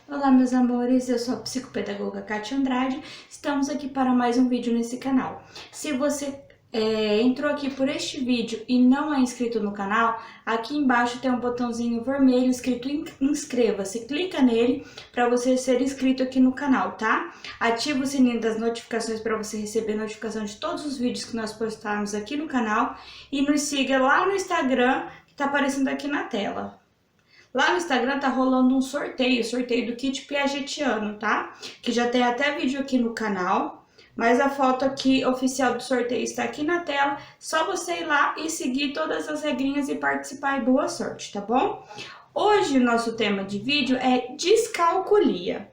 Olá, meus amores, eu sou a psicopedagoga Kátia Andrade. Estamos aqui para mais um vídeo nesse canal. Se você entrou aqui por este vídeo e não é inscrito no canal, aqui embaixo tem um botãozinho vermelho escrito inscreva-se. Clica nele para você ser inscrito aqui no canal, tá? Ativa o sininho das notificações para você receber notificação de todos os vídeos que nós postarmos aqui no canal e nos siga lá no Instagram que está aparecendo aqui na tela. Lá no Instagram tá rolando um sorteio do kit piagetiano, tá? Que já tem até vídeo aqui no canal, mas a foto aqui oficial do sorteio está aqui na tela. Só você ir lá e seguir todas as regrinhas e participar, e boa sorte, tá bom? Hoje o nosso tema de vídeo é descalculia.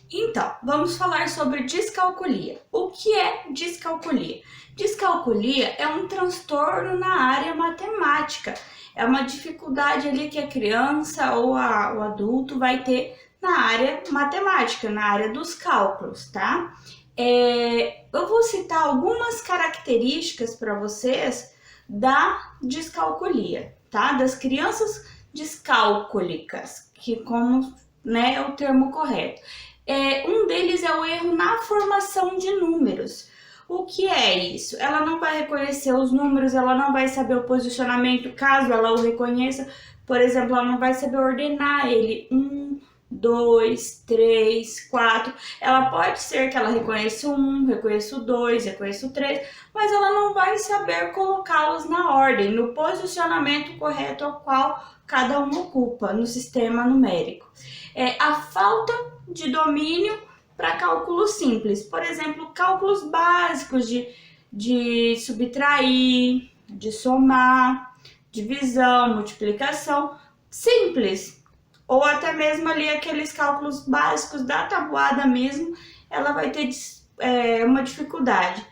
Então, vamos falar sobre descalculia. O que é descalculia? Descalculia é um transtorno na área matemática. É uma dificuldade ali que a criança ou o adulto vai ter na área matemática, na área dos cálculos, tá? Eu vou citar algumas características para vocês da descalculia, tá? Das crianças descálculicas, que como, né, é o termo correto. Um deles é o erro na formação de números. O que é isso? Ela não vai reconhecer os números, ela não vai saber o posicionamento, caso ela o reconheça. Por exemplo, ela não vai saber ordenar ele. 1, 2, 3, 4. Ela pode ser que ela reconheça o 1, reconheça o 2, reconheça o 3, mas ela não vai saber colocá-los na ordem, no posicionamento correto ao qual cada um ocupa no sistema numérico. A falta de domínio para cálculos simples, por exemplo, cálculos básicos de subtrair, de somar, divisão, multiplicação, simples, ou até mesmo ali aqueles cálculos básicos da tabuada mesmo, ela vai ter uma dificuldade.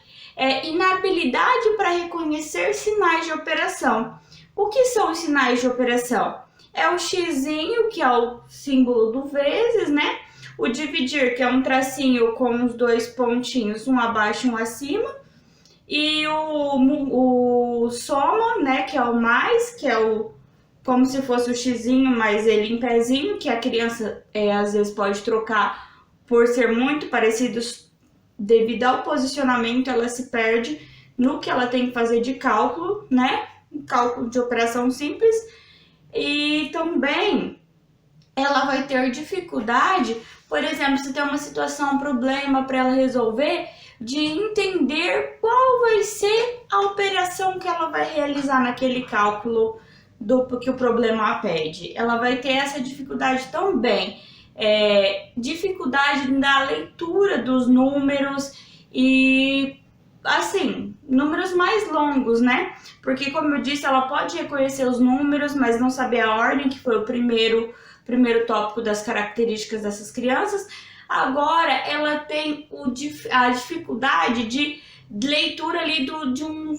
Inabilidade para reconhecer sinais de operação. O que são os sinais de operação? É o xizinho, que é o símbolo do vezes, né? O dividir, que é um tracinho com os dois pontinhos, um abaixo e um acima. E o soma, né? Que é o mais, que é como se fosse o xizinho, mas ele em pezinho, que a criança às vezes pode trocar por ser muito parecidos. Devido ao posicionamento, ela se perde no que ela tem que fazer de cálculo, né? Cálculo de operação simples. E também ela vai ter dificuldade, por exemplo, se tem uma situação, um problema para ela resolver, de entender qual vai ser a operação que ela vai realizar naquele cálculo que o problema pede. Ela vai ter essa dificuldade também. Dificuldade na leitura dos números e, assim, números mais longos, né? Porque, como eu disse, ela pode reconhecer os números, mas não saber a ordem, que foi o primeiro tópico das características dessas crianças. Agora, ela tem a dificuldade de leitura ali de um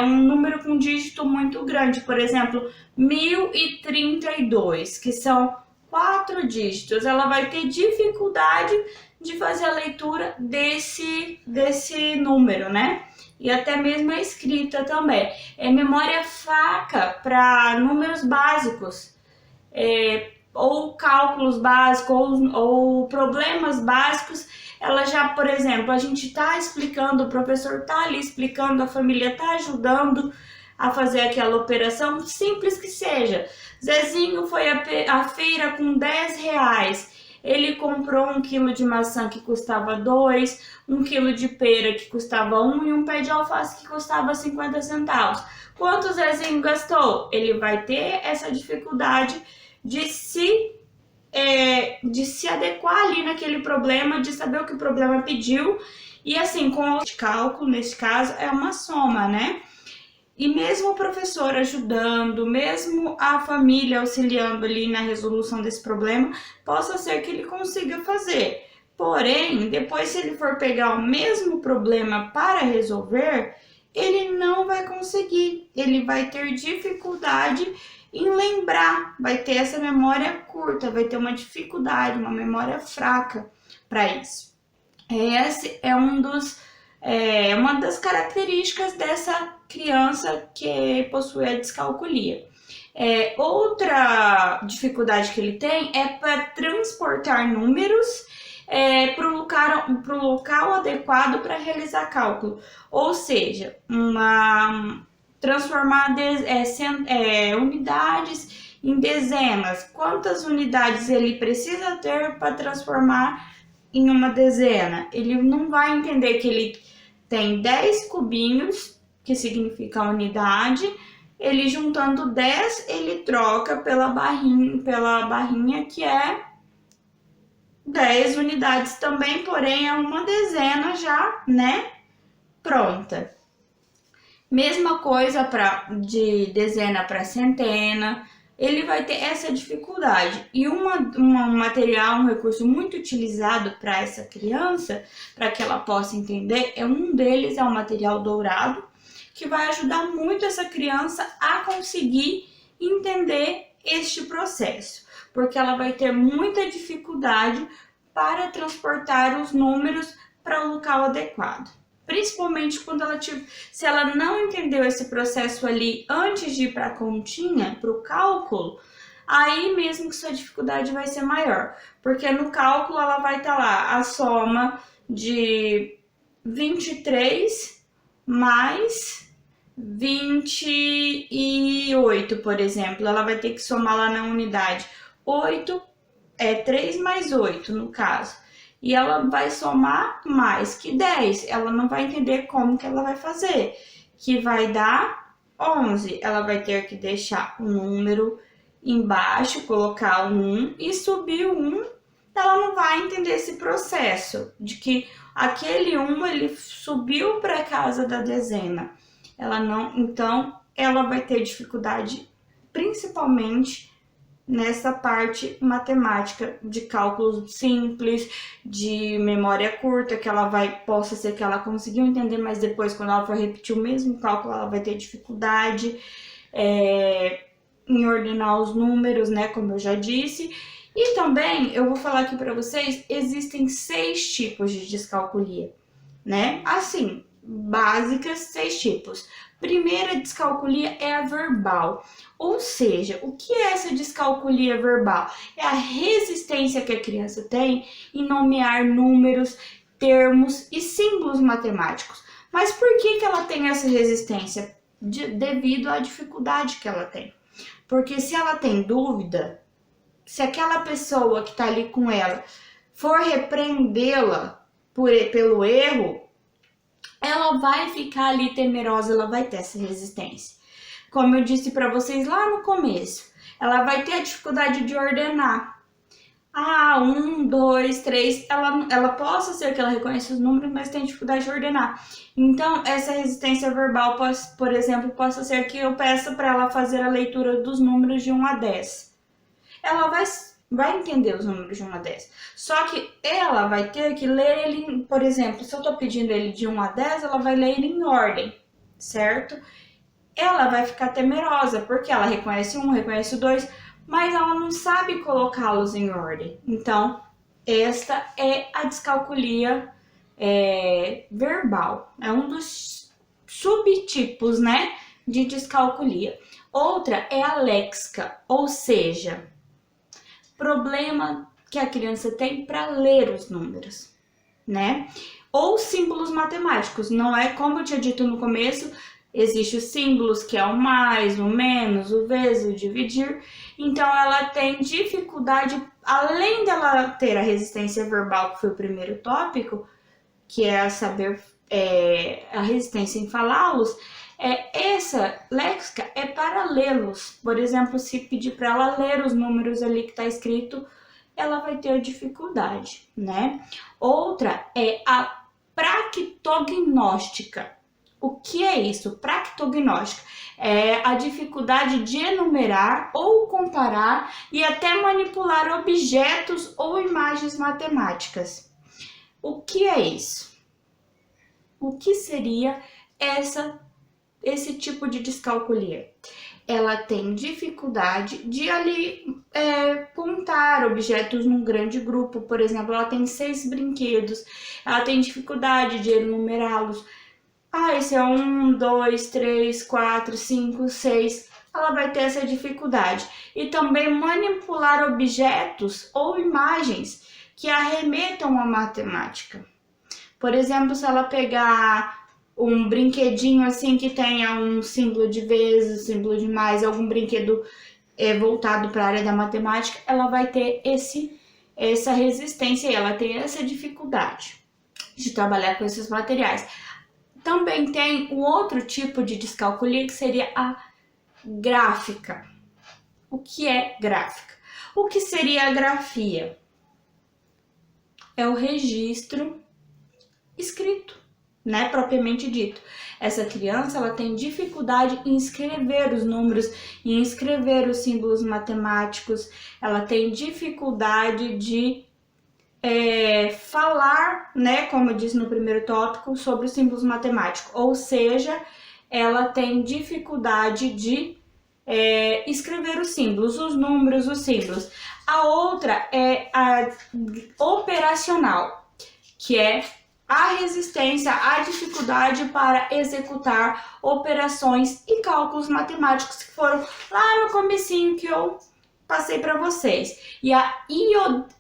número com dígito muito grande. Por exemplo, 1032, que são 4 dígitos. Ela vai ter dificuldade de fazer a leitura desse número, né? E até mesmo a escrita também. Memória fraca para números básicos, ou cálculos básicos, ou problemas básicos. Ela já, por exemplo, a gente está explicando, o professor está ali explicando, a família está ajudando a fazer aquela operação, simples que seja. Zezinho foi à feira com 10 reais. Ele comprou 1 quilo de maçã que custava 2, 1 quilo de pera que custava 1 e um pé de alface que custava 50 centavos. Quanto o Zezinho gastou? Ele vai ter essa dificuldade de se adequar ali naquele problema, de saber o que o problema pediu. E assim, com o cálculo, nesse caso, é uma soma, né? E mesmo o professor ajudando, mesmo a família auxiliando ali na resolução desse problema, possa ser que ele consiga fazer. Porém, depois, se ele for pegar o mesmo problema para resolver, ele não vai conseguir. Ele vai ter dificuldade em lembrar, vai ter essa memória curta, vai ter uma dificuldade, uma memória fraca para isso. Esse é um dos uma das características dessa criança que possui a descalculia. Outra dificuldade que ele tem é para transportar números para o local adequado para realizar cálculo, ou seja, transformar unidades em dezenas. Quantas unidades ele precisa ter para transformar em uma dezena? Ele não vai entender que ele tem 10 cubinhos, que significa a unidade. Ele juntando 10, ele troca pela barrinha que é 10 unidades também, porém é uma dezena já, né? Pronta. Mesma coisa de dezena para centena, ele vai ter essa dificuldade. E um recurso muito utilizado para essa criança, para que ela possa entender, um deles é o material dourado, que vai ajudar muito essa criança a conseguir entender este processo, porque ela vai ter muita dificuldade para transportar os números para o local adequado. Principalmente se ela não entendeu esse processo ali antes de ir para a continha, para o cálculo, aí mesmo que sua dificuldade vai ser maior, porque no cálculo ela vai estar lá a soma de 23 mais 28, por exemplo. Ela vai ter que somar lá na unidade. 8 é 3 mais 8, no caso. E ela vai somar mais que 10. Ela não vai entender como que ela vai fazer. Que vai dar 11. Ela vai ter que deixar o número embaixo, colocar o 1 e subir o 1. Ela não vai entender esse processo de que aquele 1 ele subiu para a casa da dezena. Então ela vai ter dificuldade principalmente nessa parte matemática de cálculos simples, de memória curta, possa ser que ela conseguiu entender, mas depois quando ela for repetir o mesmo cálculo, ela vai ter dificuldade em ordenar os números, né, como eu já disse. E também, eu vou falar aqui para vocês, existem 6 tipos de descalculia, né? Assim, básicas, 6 tipos. Primeira descalculia é a verbal, ou seja, o que é essa descalculia verbal? É a resistência que a criança tem em nomear números, termos e símbolos matemáticos. Mas por que ela tem essa resistência? Devido à dificuldade que ela tem. Porque se ela tem dúvida, se aquela pessoa que está ali com ela for repreendê-la pelo erro, ela vai ficar ali temerosa, ela vai ter essa resistência. Como eu disse para vocês lá no começo, ela vai ter a dificuldade de ordenar. 1, 2, 3, ela possa ser que ela reconheça os números, mas tem dificuldade de ordenar. Então, essa resistência verbal, por exemplo, possa ser que eu peça para ela fazer a leitura dos números de 1 a 10. Ela vai entender os números de 1 a 10. Só que ela vai ter que ler ele, por exemplo, se eu estou pedindo ele de 1 a 10, ela vai ler ele em ordem, certo? Ela vai ficar temerosa, porque ela reconhece 1, reconhece o 2, mas ela não sabe colocá-los em ordem. Então, esta é a descalculia verbal. É um dos subtipos, né, de descalculia. Outra é a léxica, ou seja, problema que a criança tem para ler os números, né? Ou símbolos matemáticos, não é como eu tinha dito no começo, existem os símbolos que é o mais, o menos, o vezes, o dividir. Então ela tem dificuldade, além dela ter a resistência verbal, que foi o primeiro tópico, que é saber a resistência em falá-los, essa léxica é para lê-los. Por exemplo, se pedir para ela ler os números ali que está escrito, ela vai ter dificuldade, né? Outra é a practognóstica. O que é isso? Practognóstica é a dificuldade de enumerar ou comparar e até manipular objetos ou imagens matemáticas. O que é isso? O que seria esse tipo de descalculia? ela tem dificuldade de ali contar objetos num grande grupo. Por exemplo, ela tem 6 brinquedos, ela tem dificuldade de enumerá-los. Esse é 1, 2, 3, 4, 5, 6. Ela vai ter essa dificuldade. E também manipular objetos ou imagens que arremetam à matemática. Por exemplo, se ela pegar um brinquedinho assim que tenha um símbolo de vezes, símbolo de mais, algum brinquedo voltado para a área da matemática, ela vai ter essa resistência e ela tem essa dificuldade de trabalhar com esses materiais. Também tem um outro tipo de descalculia que seria a gráfica. O que é gráfica? O que seria a grafia? É o registro escrito, né, propriamente dito. Essa criança, ela tem dificuldade em escrever os números, em escrever os símbolos matemáticos, ela tem dificuldade de falar, né, como eu disse no primeiro tópico, sobre os símbolos matemáticos, ou seja, ela tem dificuldade de escrever os símbolos, os números, os símbolos. A outra é a operacional, que é a resistência, a dificuldade para executar operações e cálculos matemáticos que foram lá no comecinho que eu passei para vocês. E a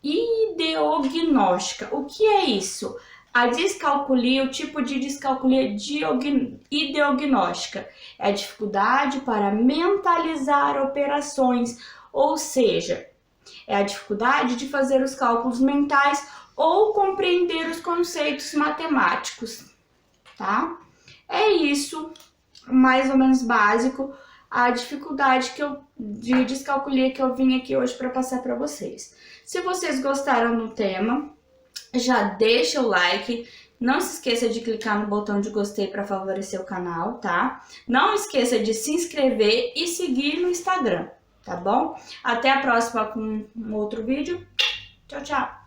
ideognóstica, o que é isso? A descalculia, o tipo de descalculia ideognóstica, é a dificuldade para mentalizar operações, ou seja, é a dificuldade de fazer os cálculos mentais ou compreender os conceitos matemáticos, tá? É isso, mais ou menos básico, a dificuldade de descalculia que eu vim aqui hoje para passar para vocês. Se vocês gostaram do tema, já deixa o like, não se esqueça de clicar no botão de gostei para favorecer o canal, tá? Não esqueça de se inscrever e seguir no Instagram, tá bom? Até a próxima com um outro vídeo. Tchau, tchau!